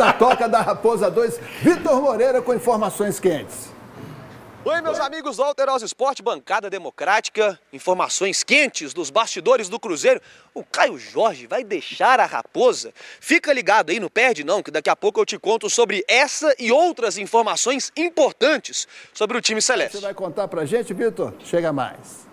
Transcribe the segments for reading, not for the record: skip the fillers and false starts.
da Toca da Raposa 2, Vitor Moreira com informações quentes. Oi, meus amigos do Alterosa Esporte, bancada democrática, informações quentes dos bastidores do Cruzeiro. O Caio Jorge vai deixar a Raposa? Fica ligado aí, não perde não, que daqui a pouco eu te conto sobre essa e outras informações importantes sobre o time celeste. Você vai contar pra gente, Vitor? Chega mais.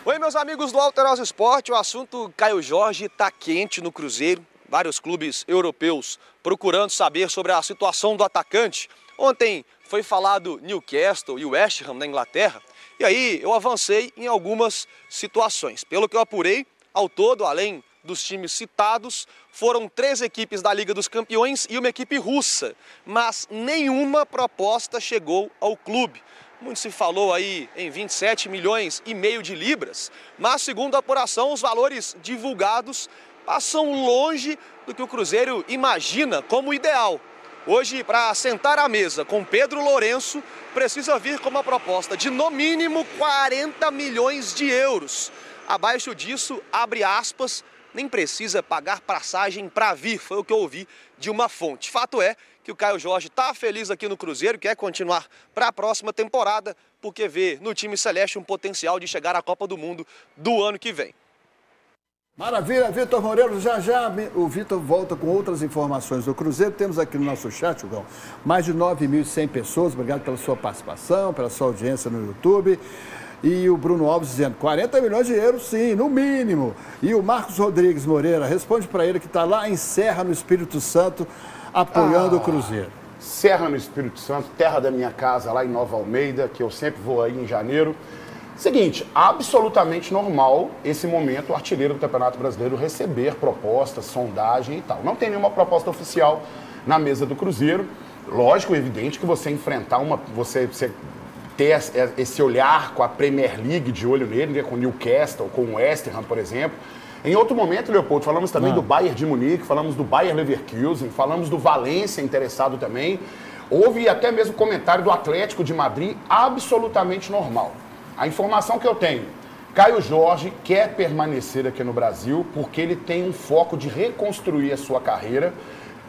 Oi, meus amigos do Alterosa Esporte, o assunto Caio Jorge está quente no Cruzeiro. Vários clubes europeus procurando saber sobre a situação do atacante. Ontem foi falado Newcastle e West Ham na Inglaterra, e aí eu avancei em algumas situações. Pelo que eu apurei, ao todo, além dos times citados, foram 3 equipes da Liga dos Campeões e uma equipe russa, mas nenhuma proposta chegou ao clube. Muito se falou aí em 27 milhões e meio de libras, mas segundo a apuração, os valores divulgados passam longe do que o Cruzeiro imagina como ideal. Hoje, para sentar à mesa com Pedro Lourenço, precisa vir com uma proposta de, no mínimo, 40 milhões de euros. Abaixo disso, abre aspas, nem precisa pagar passagem para vir, foi o que eu ouvi de uma fonte. Fato é que o Caio Jorge está feliz aqui no Cruzeiro, quer continuar para a próxima temporada, porque vê no time celeste um potencial de chegar à Copa do Mundo do ano que vem. Maravilha, Vitor Moreira. Já já o Vitor volta com outras informações do Cruzeiro. Temos aqui no nosso chat, Hugão, mais de 9.100 pessoas. Obrigado pela sua participação, pela sua audiência no YouTube. E o Bruno Alves dizendo 40 milhões de euros, sim, no mínimo. E o Marcos Rodrigues Moreira responde para ele que está lá em Serra, no Espírito Santo, apoiando o Cruzeiro. Serra, no Espírito Santo, terra da minha casa, lá em Nova Almeida, que eu sempre vou aí em janeiro. Seguinte, absolutamente normal esse momento o artilheiro do Campeonato Brasileiro receber propostas, sondagem e tal. Não tem nenhuma proposta oficial na mesa do Cruzeiro. Lógico, evidente que você enfrentar você ter esse olhar com a Premier League de olho nele, né, com o Newcastle, com o West Ham, por exemplo. Em outro momento, Leopoldo, falamos também do Bayern de Munique, falamos do Bayer Leverkusen, falamos do Valência interessado também. Houve até mesmo comentário do Atlético de Madrid, absolutamente normal. A informação que eu tenho, Caio Jorge quer permanecer aqui no Brasil porque ele tem um foco de reconstruir a sua carreira,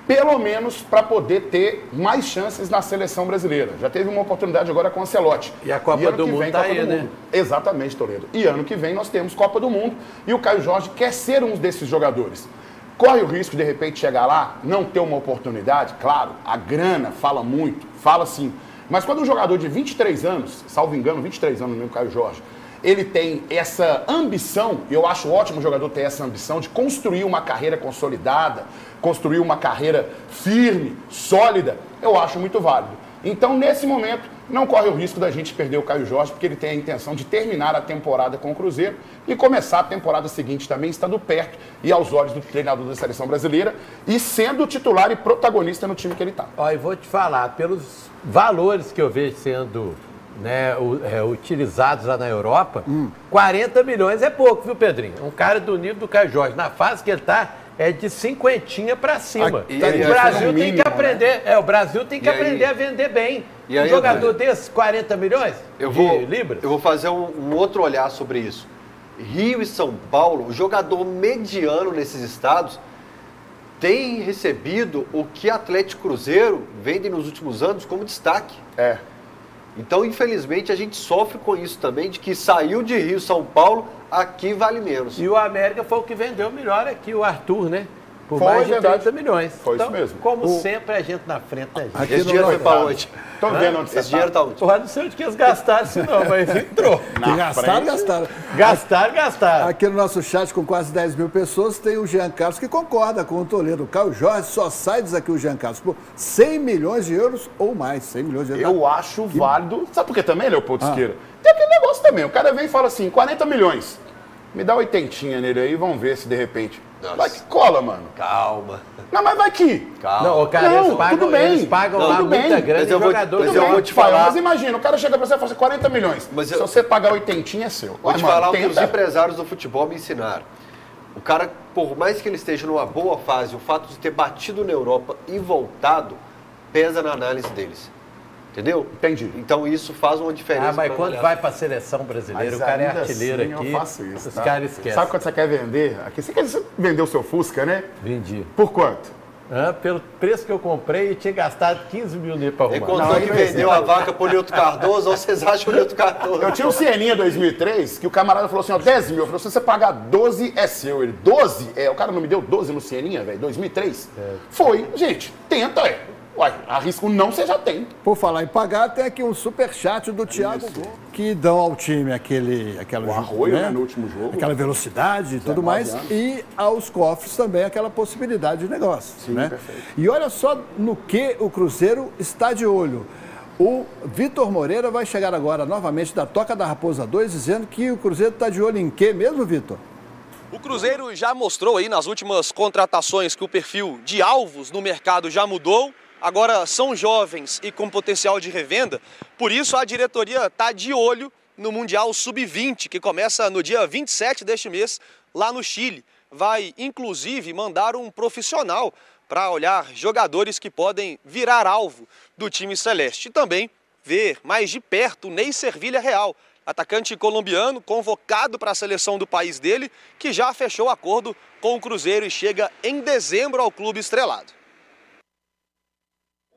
pelo menos para poder ter mais chances na seleção brasileira. Já teve uma oportunidade agora com o Ancelotti. E a Copa do Mundo está aí, né? Exatamente, Toledo. E ano que vem nós temos Copa do Mundo e o Caio Jorge quer ser um desses jogadores. Corre o risco de repente chegar lá, não ter uma oportunidade? Claro, a grana fala muito, fala sim. Mas quando um jogador de 23 anos, salvo engano, 23 anos no meu Caio Jorge, ele tem essa ambição, e eu acho ótimo o jogador ter essa ambição de construir uma carreira consolidada, construir uma carreira firme, sólida, eu acho muito válido. Então, nesse momento, não corre o risco da gente perder o Caio Jorge, porque ele tem a intenção de terminar a temporada com o Cruzeiro e começar a temporada seguinte também, estando perto e aos olhos do treinador da Seleção Brasileira e sendo titular e protagonista no time que ele está. Ó, e vou te falar, pelos valores que eu vejo sendo utilizados lá na Europa, 40 milhões é pouco, viu, Pedrinho? Um cara do nível do Caio Jorge, na fase que ele está, é de 50 para cima. O Brasil tem que aprender, o Brasil tem que aprender a vender bem. Um jogador desse, 40 milhões de libras? Eu vou fazer um outro olhar sobre isso. Rio e São Paulo, o jogador mediano nesses estados tem recebido o que Atlético e Cruzeiro vendem nos últimos anos como destaque. Então, infelizmente, a gente sofre com isso também, de que saiu de Rio, São Paulo, aqui vale menos. E o América foi o que vendeu melhor aqui, o Arthur, né? Por mais de 30 milhões. Foi então, isso mesmo. Como sempre, a gente na frente, né, gente? Esse dinheiro foi para onde? Estão vendo onde você Esse dinheiro está onde? Porra, não sei onde que eles gastaram isso não, mas entrou. Gastaram. Aqui no nosso chat, com quase 10 mil pessoas, tem o Jean Carlos que concorda com o Toledo. O Caio Jorge só sai, diz aqui o Jean Carlos, por 100 milhões de euros ou mais. 100 milhões de euros. Eu acho válido. Sabe por que também, Leopoldo Siqueira? Tem aquele negócio também. O cara vem e fala assim, 40 milhões. Me dá 80 nele aí, vamos ver se de repente... Nossa. Vai que cola, mano. Calma. Não, mas vai que... Calma. Não, cara, tudo bem. Eles pagam lá muita grana de jogador. Mas eu vou te falar... Mas imagina, o cara chega pra você e fala assim, 40 milhões. Se você pagar 80 é seu. Vou te falar o que os empresários do futebol me ensinaram. O cara, por mais que ele esteja numa boa fase, o fato de ter batido na Europa e voltado, pesa na análise deles. Entendeu? Entendi. Então isso faz uma diferença. Mas quando vai para a seleção brasileira, o cara é artilheiro assim, aqui. Eu faço isso, os caras esquecem. Sabe quando você quer vender? Aqui você quer vender o seu Fusca, né? Vendi. Por quanto? Pelo preço que eu comprei, eu tinha gastado 15 mil nele para arrumar. Ele contou que vendeu a vaca pro Nilton Cardoso, ou vocês acham que o Nilton Cardoso... Eu tinha um Sieninha 2003, que o camarada falou assim, ó, 10 mil. Eu falei, se você pagar 12, é seu. Ele, 12? O cara não me deu 12 no Sieninha, velho, 2003? Foi, gente, tenta, Uai, arrisco não, você já tem. Por falar em pagar, tem aqui um superchat do Thiago que dão ao time aquela arroio, né, no último jogo. Aquela velocidade e tudo mais. E aos cofres também aquela possibilidade de negócio. Sim, né? Perfeito. E olha só no que o Cruzeiro está de olho. O Vitor Moreira vai chegar agora novamente da Toca da Raposa 2, dizendo que o Cruzeiro está de olho em quê mesmo, Vitor? O Cruzeiro já mostrou aí nas últimas contratações que o perfil de alvos no mercado já mudou. Agora são jovens e com potencial de revenda, por isso a diretoria está de olho no Mundial Sub-20, que começa no dia 27 deste mês, lá no Chile. Vai, inclusive, mandar um profissional para olhar jogadores que podem virar alvo do time celeste. E também ver mais de perto o Ney Servilha Real, atacante colombiano convocado para a seleção do país dele, que já fechou acordo com o Cruzeiro e chega em dezembro ao clube estrelado.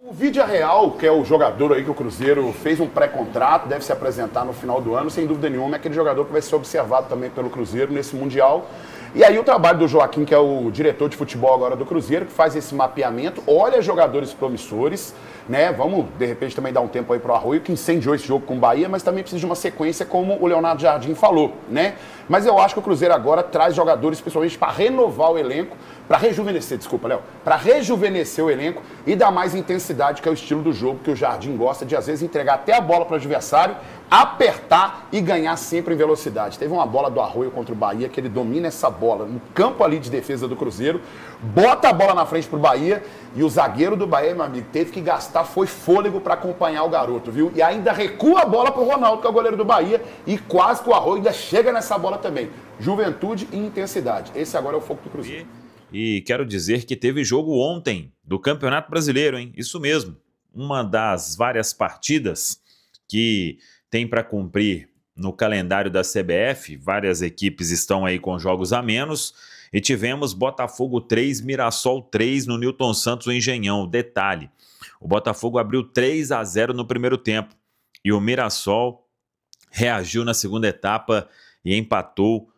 O Vidia Real, que é o jogador aí que o Cruzeiro fez um pré-contrato, deve se apresentar no final do ano, sem dúvida nenhuma, é aquele jogador que vai ser observado também pelo Cruzeiro nesse Mundial. E aí o trabalho do Joaquim, que é o diretor de futebol agora do Cruzeiro, que faz esse mapeamento, olha jogadores promissores, né? Vamos, de repente, também dar um tempo aí pro Arroio, que incendiou esse jogo com o Bahia, mas também precisa de uma sequência, como o Leonardo Jardim falou, né? Mas eu acho que o Cruzeiro agora traz jogadores, principalmente para renovar o elenco, para rejuvenescer, desculpa, Léo, para rejuvenescer o elenco e dar mais intensidade, que é o estilo do jogo que o Jardim gosta de, às vezes, entregar até a bola para o adversário, apertar e ganhar sempre em velocidade. Teve uma bola do Arroio contra o Bahia, que ele domina essa bola no campo ali de defesa do Cruzeiro, bota a bola na frente pro Bahia e o zagueiro do Bahia, meu amigo, teve que gastar, foi fôlego para acompanhar o garoto, viu? E ainda recua a bola pro Ronaldo, que é o goleiro do Bahia, e quase que o Arroio ainda chega nessa bola também. Juventude e intensidade. Esse agora é o foco do Cruzeiro. E quero dizer que teve jogo ontem do Campeonato Brasileiro, hein? Isso mesmo. Uma das várias partidas que tem para cumprir no calendário da CBF. Várias equipes estão aí com jogos a menos. E tivemos Botafogo 3, Mirassol 3 no Nilton Santos, o Engenhão. Detalhe, o Botafogo abriu 3-0 no primeiro tempo. E o Mirassol reagiu na segunda etapa e empatou.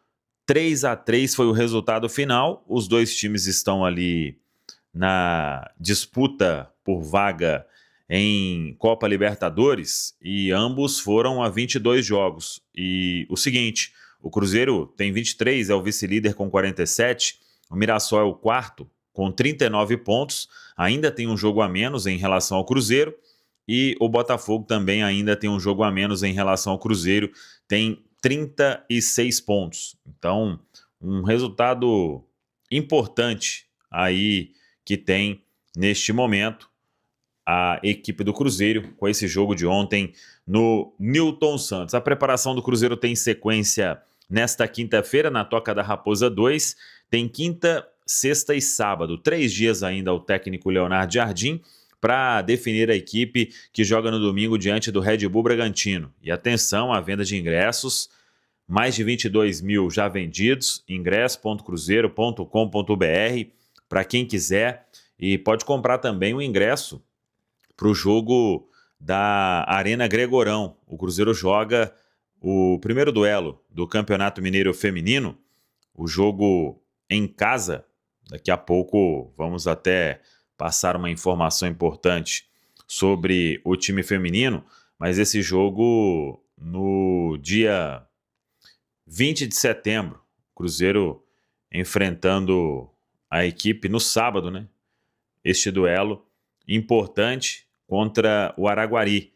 3-3 foi o resultado final. Os dois times estão ali na disputa por vaga em Copa Libertadores e ambos foram a 22 jogos. E o seguinte, o Cruzeiro tem 23, é o vice-líder com 47, o Mirassol é o quarto com 39 pontos, ainda tem um jogo a menos em relação ao Cruzeiro e o Botafogo também ainda tem um jogo a menos em relação ao Cruzeiro, tem 36 pontos. Então, um resultado importante aí que tem neste momento a equipe do Cruzeiro com esse jogo de ontem no Nilton Santos. A preparação do Cruzeiro tem sequência nesta quinta-feira na Toca da Raposa 2. Tem quinta, sexta e sábado. 3 dias ainda o técnico Leonardo Jardim para definir a equipe que joga no domingo diante do Red Bull Bragantino. E atenção à venda de ingressos. Mais de 22 mil já vendidos. ingresso.cruzeiro.com.br para quem quiser. E pode comprar também o ingresso para o jogo da Arena Gregorão. O Cruzeiro joga o primeiro duelo do Campeonato Mineiro Feminino, o jogo em casa. Daqui a pouco vamos até passar uma informação importante sobre o time feminino, mas esse jogo no dia 20 de setembro, Cruzeiro enfrentando a equipe no sábado, né? Este duelo importante contra o Araguari,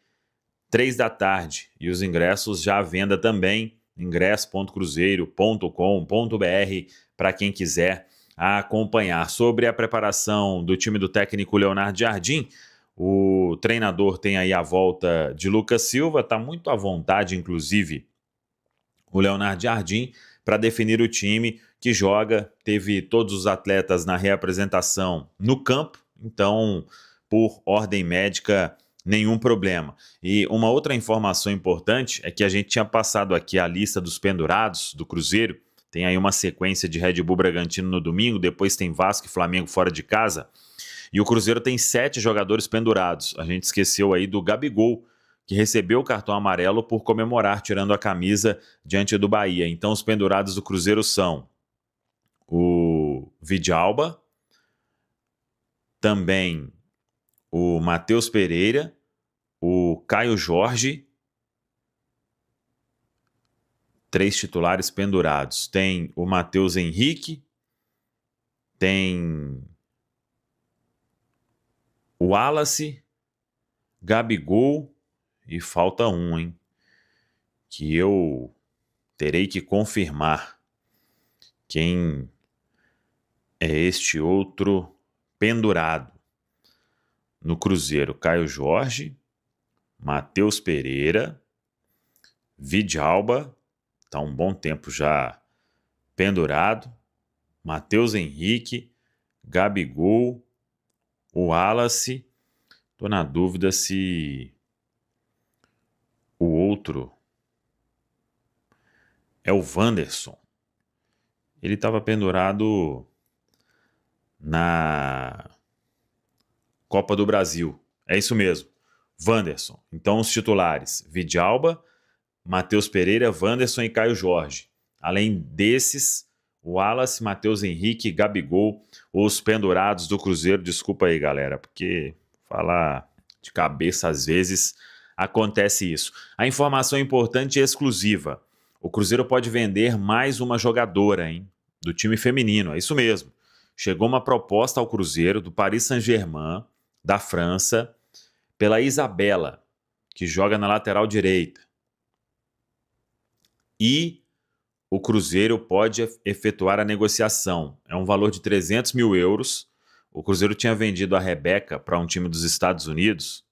3 da tarde, e os ingressos já à venda também, ingresso.cruzeiro.com.br para quem quiser acompanhar. Sobre a preparação do time do técnico Leonardo Jardim, o treinador tem aí a volta de Lucas Silva, está muito à vontade, inclusive, o Leonardo Jardim, para definir o time que joga, teve todos os atletas na reapresentação no campo, então, por ordem médica, nenhum problema. E uma outra informação importante é que a gente tinha passado aqui a lista dos pendurados do Cruzeiro, tem aí uma sequência de Red Bull Bragantino no domingo, depois tem Vasco e Flamengo fora de casa, E o Cruzeiro tem 7 jogadores pendurados. A gente esqueceu aí do Gabigol, que recebeu o cartão amarelo por comemorar tirando a camisa diante do Bahia. Então os pendurados do Cruzeiro são o Vidalba, também o Matheus Pereira, o Caio Jorge, 3 titulares pendurados. Tem o Matheus Henrique, tem o Wallace, Gabigol e falta um, hein? Que eu terei que confirmar quem é este outro pendurado no Cruzeiro. Caio Jorge, Matheus Pereira, Vidalba, está um bom tempo já pendurado, Matheus Henrique, Gabigol, o Wallace. Estou na dúvida se o outro é o Wanderson. Ele estava pendurado na Copa do Brasil. É isso mesmo, Wanderson. Então os titulares: Vidalba, Matheus Pereira, Wanderson e Caio Jorge. Além desses, o Wallace, Matheus Henrique, Gabigol, os pendurados do Cruzeiro. Desculpa aí, galera, porque falar de cabeça às vezes acontece isso. A informação importante e exclusiva: o Cruzeiro pode vender mais uma jogadora, hein, do time feminino. É isso mesmo. Chegou uma proposta ao Cruzeiro do Paris Saint-Germain, da França, pela Isabela, que joga na lateral direita. E o Cruzeiro pode efetuar a negociação. É um valor de 300 mil euros. O Cruzeiro tinha vendido a Rebeca para um time dos Estados Unidos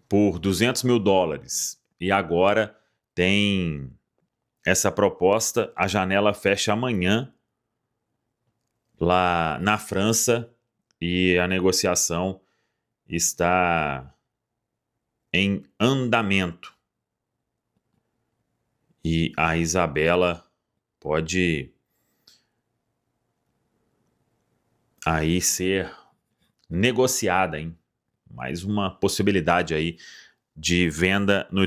por 200 mil dólares. E agora tem essa proposta. A janela fecha amanhã lá na França e a negociação está em andamento. E a Isabela pode aí ser negociada, hein? Mais uma possibilidade aí de venda no